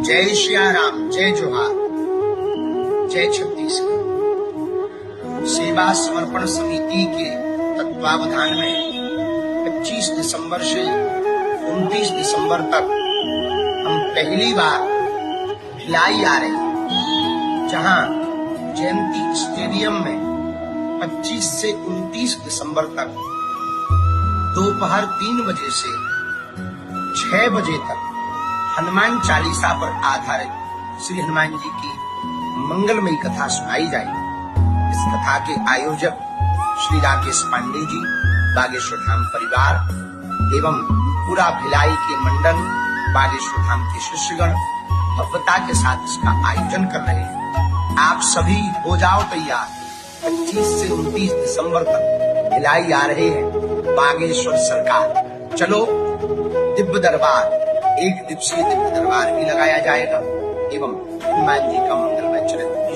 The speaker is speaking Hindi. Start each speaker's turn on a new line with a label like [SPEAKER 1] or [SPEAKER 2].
[SPEAKER 1] जय श्री राम, जय जोहार, जय छत्तीसगढ़। सेवा समर्पण समिति के तत्वावधान में 25 दिसंबर से 29 दिसंबर तक हम पहली बार भिलाई आ रहे हैं, जहां जयंती स्टेडियम में 25 से 29 दिसंबर तक दोपहर 3 बजे से 6 बजे तक हनुमान चालीसा पर आधारित श्री हनुमान जी की मंगलमयी कथा सुनाई जाएगी। इस कथा के आयोजक श्री राकेश पांडे जी, बागेश्वर धाम परिवार एवं पूरा भिलाई के मंडल बागेश्वर धाम के शिष्यगण भव्यता के साथ इसका आयोजन कर रहे हैं। आप सभी हो जाओ तैयार। 25 से 29 दिसंबर तक भिलाई आ रहे हैं बागेश्वर सरकार। चलो, दिव्य दरबार, एक दिवसीय दिव्य दरबार भी लगाया जाएगा एवं हनुमान जी का मंगलमय चरित्र